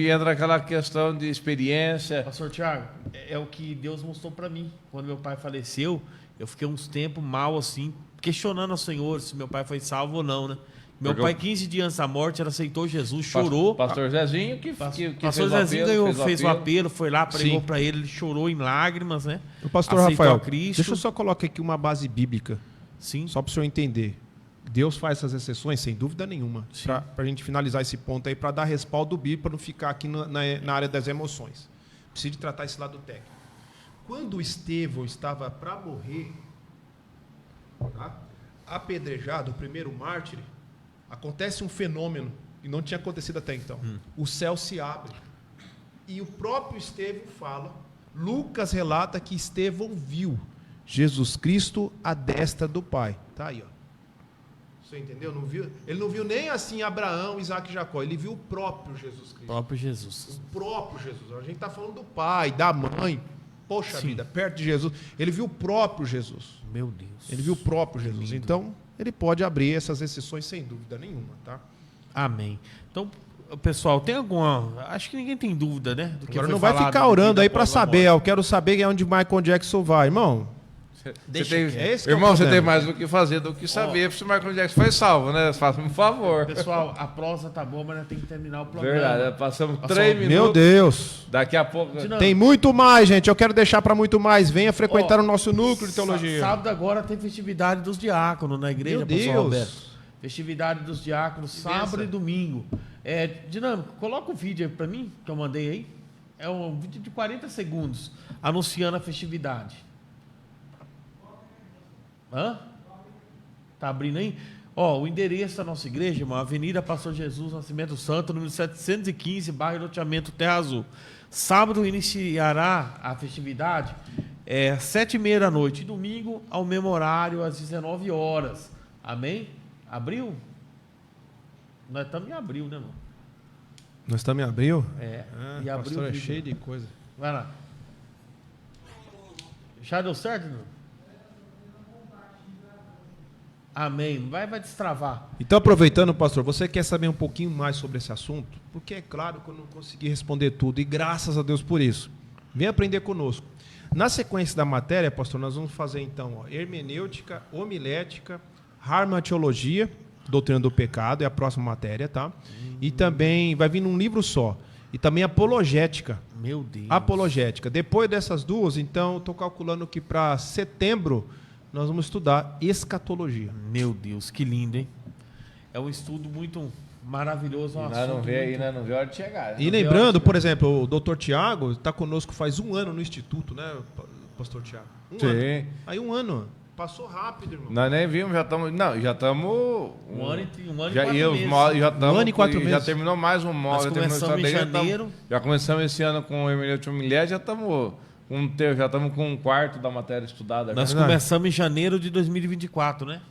entra naquela questão de experiência. Pastor Thiago, é o que Deus mostrou para mim. Quando meu pai faleceu, eu fiquei uns tempos mal assim, questionando ao Senhor se meu pai foi salvo ou não, né? Meu pai, 15 dias antes da morte, ele aceitou Jesus, chorou. Pastor Zezinho que Pastor Zezinho fez o apelo, foi lá, pregou para ele chorou em lágrimas, né? O pastor Rafael, deixa eu só colocar aqui uma base bíblica. Sim. Só para o senhor entender. Deus faz essas exceções, sem dúvida nenhuma. Para a gente finalizar esse ponto aí, para dar respaldo bíblico, para não ficar aqui na área das emoções. Preciso tratar esse lado técnico. Quando Estevão estava para morrer, tá? Apedrejado, o primeiro mártir, acontece um fenômeno, e não tinha acontecido até então. O céu se abre. E o próprio Estevão fala, Lucas relata que Estevão viu Jesus Cristo à destra do Pai. Tá aí, ó. Você entendeu? Não viu? Ele não viu nem assim Abraão, Isaac e Jacó. Ele viu o próprio Jesus Cristo. O próprio Jesus. O próprio Jesus. A gente está falando do pai, da mãe. Poxa vida, perto de Jesus. Ele viu o próprio Jesus. Meu Deus. Ele viu o próprio Jesus. Então, ele pode abrir essas exceções sem dúvida nenhuma, tá? Amém. Então, pessoal, tem alguma... Acho que ninguém tem dúvida, né? Do que agora não vai ficar orando aí para saber. Eu quero saber onde Michael Jackson vai, irmão. Irmão, você tem mais do que fazer do que saber se o Michael Jackson foi salvo, né? Faça-me um favor. Pessoal, a prosa tá boa, mas nós temos que terminar o programa. Verdade, passamos 3 minutos. Meu Deus. Daqui a pouco... Tem muito mais, gente. Eu quero deixar para muito mais. Venha frequentar o nosso núcleo de teologia. Sábado agora tem festividade dos diáconos na igreja, pastor Roberto. Festividade dos diáconos, sábado e domingo. Dinâmico, coloca o vídeo aí para mim, que eu mandei aí. É um vídeo de 40 segundos, anunciando a festividade. Hã? Tá abrindo aí? Ó, o endereço da nossa igreja, irmão, Avenida Pastor Jesus Nascimento Santo, número 715, bairro Loteamento Terra Azul. Sábado iniciará a festividade 7h30 da noite. E domingo, ao mesmo horário, às 19 horas. Amém? Abril? Nós estamos em abril, né, irmão? Nós estamos em abril? E abril pastor, é cheio de coisa. Vai lá. Já deu certo, não? Amém. Vai destravar. Então, aproveitando, pastor, você quer saber um pouquinho mais sobre esse assunto? Porque é claro que eu não consegui responder tudo, e graças a Deus por isso. Vem aprender conosco. Na sequência da matéria, pastor, nós vamos fazer então hermenêutica, homilética, harmatologia, doutrina do pecado, é a próxima matéria, tá? E também vai vir num livro só. E também apologética. Meu Deus. Apologética. Depois dessas duas, então, estou calculando que para setembro nós vamos estudar escatologia. Meu Deus, que lindo, hein? É um estudo muito maravilhoso. Não vê a hora de chegar. E lembrando, por exemplo, o doutor Tiago está conosco faz 1 ano no Instituto, né, pastor Tiago? Sim. Ano. Aí 1 ano. Passou rápido, irmão. Nós nem vimos, já estamos... Não, já estamos... Um ano e 4 meses. Já estamos, 1 ano e 4 meses. Já terminou mais um módulo. Nós começamos em janeiro. Já começamos esse ano com o hermenêutica mulher, já estamos com um quarto da matéria estudada. Nós começamos em janeiro de 2024, né?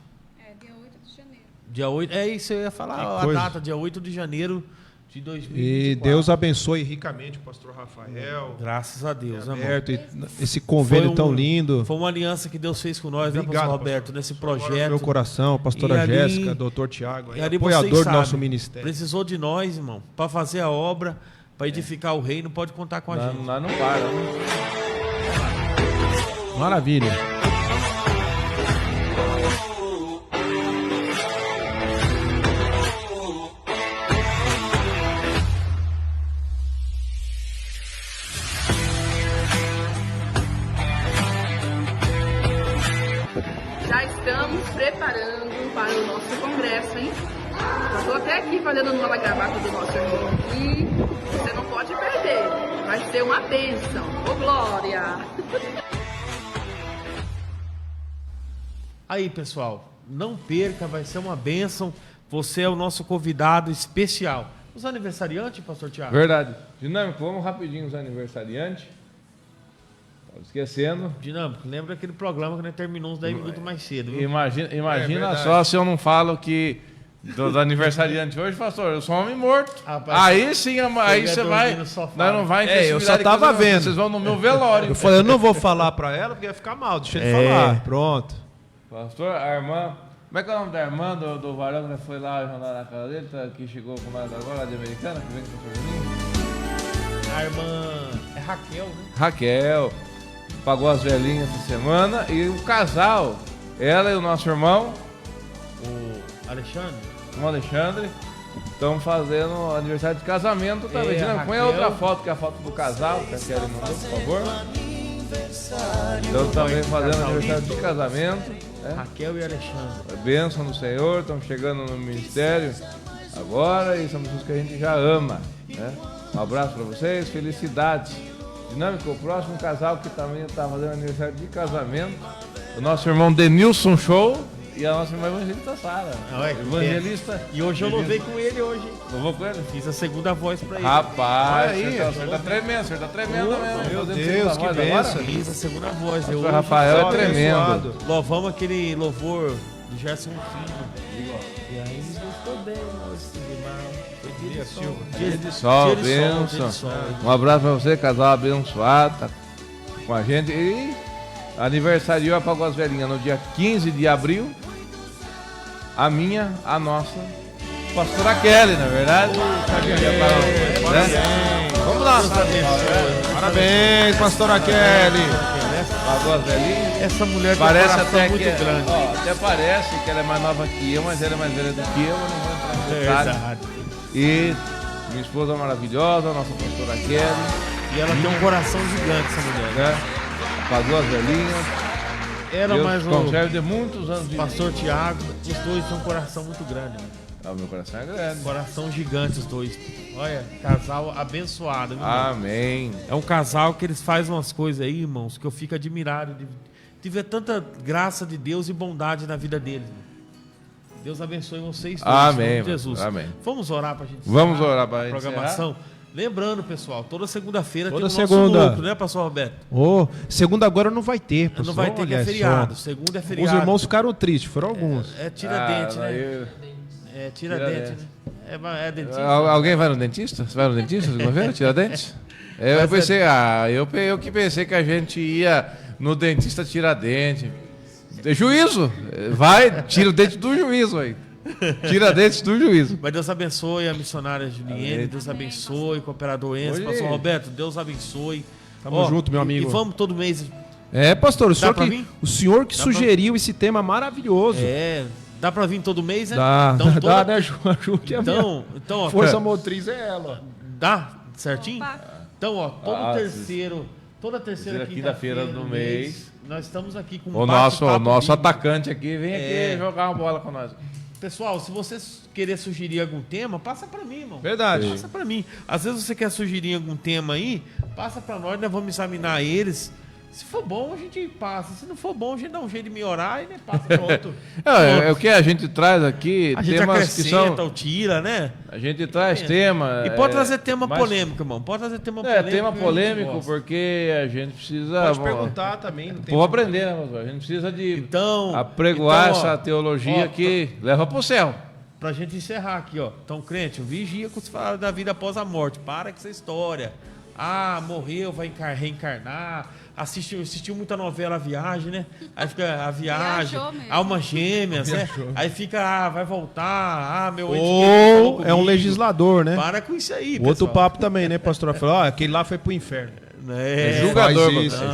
Dia 8 de janeiro. Dia 8, é isso, eu ia falar a data, dia 8 de janeiro de 2024. E Deus abençoe ricamente o pastor Rafael. Graças a Deus, Alberto, esse convênio tão lindo. Foi uma aliança que Deus fez com nós, obrigado, né, pastor Roberto, nesse projeto. Meu coração, pastora Jéssica, doutor Tiago, apoiador do nosso ministério. Precisou de nós, irmão, para fazer a obra, para edificar o reino, pode contar com a gente. Nós não para, né? Maravilha. Já estamos preparando para o nosso congresso, hein? Já estou até aqui fazendo nova gravata do nosso irmão aqui. Você não pode perder. Vai ser uma bênção. Ô, glória! Aí, pessoal, não perca, vai ser uma bênção. Você é o nosso convidado especial. Os aniversariantes, pastor Tiago? Verdade. Dinâmico, vamos rapidinho os aniversariantes. Estava esquecendo. Dinâmico, lembra aquele programa que nós terminamos uns 10 minutos mais cedo, viu? Imagina só se eu não falo que do aniversariante hoje, pastor, eu sou um homem morto. Rapaz, aí sim, aí você vai. Nós não vai em eu só tava vendo. Vocês vão no meu velório. Eu falei, eu não vou falar para ela porque ia ficar mal, deixa ele falar. Pronto. Pastor, a irmã. Como é que é o nome da irmã do varão que foi lá jantar na casa dele, que chegou com nós agora, lá de Americana, que vem com o Fernandinho? A irmã é Raquel, né? Raquel. Pagou as velhinhas essa semana. E o casal, ela e o nosso irmão, o Alexandre. O Alexandre, estão fazendo aniversário de casamento também. Põe a outra foto, que é a foto do casal, que a Kelly mandou, por favor. Então também fazendo aniversário de casamento. Raquel e Alexandre. Bênção do Senhor, estamos chegando no ministério agora e são pessoas que a gente já ama. Né? Um abraço para vocês, felicidades. Dinâmico, o próximo casal que também está fazendo aniversário de casamento, o nosso irmão Denilson Show e a nossa irmã evangelista Sara. Evangelista. E hoje eu louvei com ele hoje. Louvou com ele? Fiz a segunda voz pra ele. Rapaz, você tá tremendo mesmo. Meu Deus, que bênção. Fiz a segunda voz. O Rafael é tremendo. Louvamos aquele louvor do Gerson Filho. E aí gostou bem, nosso irmão. Dia de sol, bênção. Um abraço pra você, casal abençoado, tá com a gente. E aniversariou a Pagou as Velhinhas no dia 15 de abril. A nossa pastora Kelly, na verdade. Vamos lá, parabéns, pastora Kelly. Pagou as Velhinhas. Essa mulher parece tem um até muito grande. Até parece que ela é mais nova que eu, mas ela é mais velha do que eu. Não vou entrar em detalhe. E minha esposa maravilhosa, nossa pastora Kelly. E ela tem um coração gigante, essa mulher. Né? Pagou as velhinhas. Era Deus mais um conserve de muitos anos de pastor Tiago. Os dois têm um coração muito grande. O meu coração é grande. Coração gigante, os dois. Olha, casal abençoado. Viu, amém. É um casal que eles fazem umas coisas aí, irmãos, que eu fico admirado de ver tanta graça de Deus e bondade na vida deles. Deus abençoe vocês todos. Amém, Jesus. Amém. Vamos orar para a gente Vamos orar para a programação. encerrar. Legando, pessoal, toda segunda-feira toda tem o segunda. nosso lucro, né, pastor Roberto? Segunda agora não vai ter, pastor. Não vai ter, que é feriado. Segunda é feriado. Os irmãos ficaram tristes, foram alguns. Tira-dente, né? Tira-dente, né? É dentista. Alguém vai no dentista? Você vai no dentista segunda-feira? Tira-dente? Eu pensei, eu que pensei que a gente ia no dentista tirar-dente. Juízo! Vai, tira o dente do juízo aí. Tira dentes do juízo. Mas Deus abençoe a missionária Juliene, Deus abençoe o cooperador Enzo, pastor Roberto, Deus abençoe. Tamo junto, meu amigo. E vamos todo mês. Pastor, o senhor que sugeriu esse tema maravilhoso. Dá pra vir todo mês, né? Dá, né, Ju? Então, ó, força motriz é ela. Dá certinho? Então, ó, toda terceira quinta-feira do mês, nós estamos aqui com o nosso atacante aqui vem aqui jogar uma bola com nós. Pessoal, se vocês querem sugerir algum tema, passa pra mim, irmão. Verdade. Passa pra mim. Às vezes você quer sugerir algum tema aí, passa pra nós vamos examinar eles. Se for bom, a gente passa. Se não for bom, a gente dá um jeito de melhorar e passa pronto. É o que a gente traz aqui, a gente temas acrescenta, que são... ou tira, né? A gente traz tema... E pode trazer tema polêmico, irmão. Pode trazer tema polêmico. Tema polêmico, porque a gente precisa... Pode perguntar também. Vou aprender, né, pastor? A gente precisa de apregoar essa teologia que leva pro céu. Pra gente encerrar aqui, ó. Então, crente, vigia quando você fala da vida após a morte. Para com essa história. Morreu, vai reencarnar... Assistiu muita novela A Viagem, né? Aí fica A Viagem, Almas Gêmeas, né? Aí fica, vai voltar, meu Ou é um legislador, né? Para com isso aí, pessoal. Outro papo também, né, pastor? Falou, aquele lá foi pro inferno. Julgador,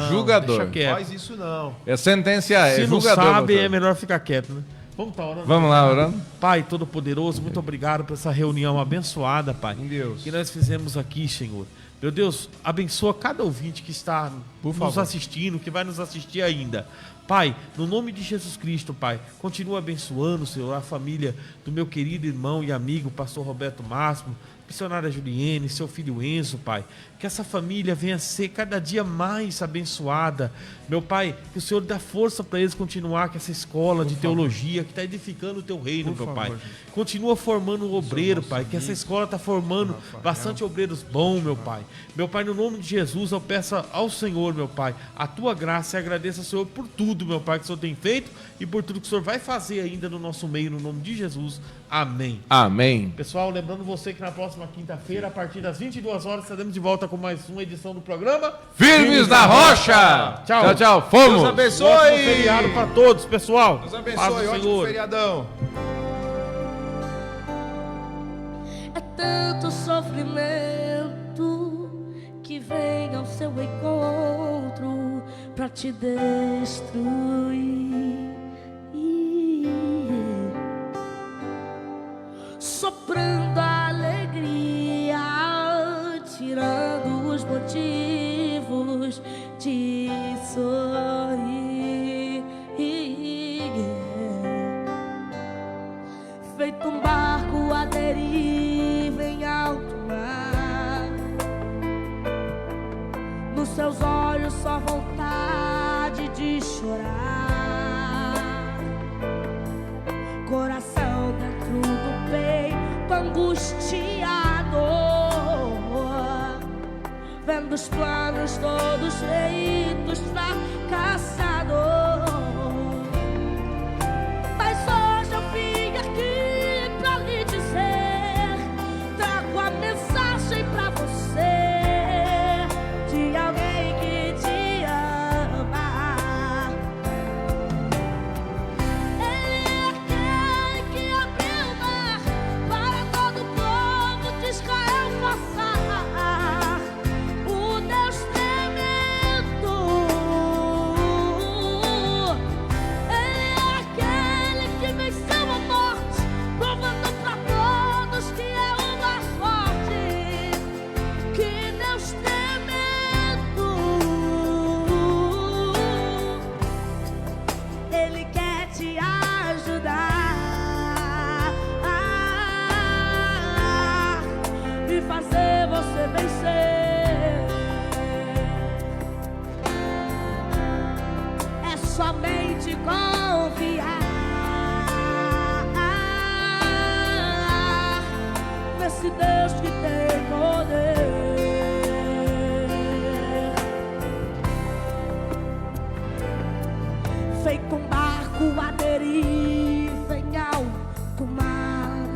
julgador. Faz isso não. É sentença, Se julgador. Se não sabe, é melhor ficar quieto, né? Vamos estar orando. Vamos lá, orando. Pai Todo-Poderoso, muito obrigado por essa reunião abençoada, Pai. Em Deus. Que nós fizemos aqui, Senhor. Meu Deus, abençoa cada ouvinte que está nos assistindo, que vai nos assistir ainda. Pai, no nome de Jesus Cristo, Pai, continua abençoando, Senhor, a família do meu querido irmão e amigo, pastor Roberto Máximo, missionária Juliene, seu filho Enzo, Pai. Que essa família venha ser cada dia mais abençoada. Meu Pai, que o Senhor dê força para eles continuar com essa escola de teologia que está edificando o teu reino, meu Pai. Continua formando um obreiro, Pai, que essa escola está formando bastante obreiros bons, meu Pai. Meu Pai, no nome de Jesus, eu peço ao Senhor, meu Pai, a tua graça e agradeço ao Senhor por tudo, meu Pai, que o Senhor tem feito e por tudo que o Senhor vai fazer ainda no nosso meio, no nome de Jesus. Amém. Amém. Pessoal, lembrando você que na próxima quinta-feira, a partir das 22 horas, estaremos de volta com mais uma edição do programa Firmes na Rocha. Tchau, tchau. Fomos. Deus abençoe. Ótimo feriado para todos, pessoal. Deus abençoe. Ótimo feriadão. É tanto sofrimento que vem ao seu encontro pra te destruir. Soprando a alegria, tirando os motivos de sorrir. Feito um barco à deriva em alto mar, nos seus olhos só vontade de chorar. angustiado, vendo os planos todos feitos, fracassados. Mas hoje eu vim aqui pra lhe dizer, trago a mensagem pra você, de alguém que te ama. Ele é aquele que abriu o mar para todo o povo de Israel passar. O Deus tremendo. Ele é aquele que venceu a morte, provando pra todos que é o mais forte. Que Deus tremendo. Ele quer te ajudar e fazer você vencer. É somente confiar nesse Deus que tem poder. Feito um barco à deriva em alto mar,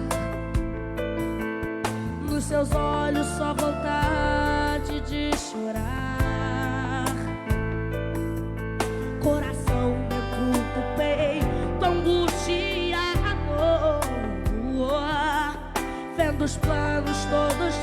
nos seus olhos só vontade de chorar, coração dentro do peito angustiado, vendo os planos todos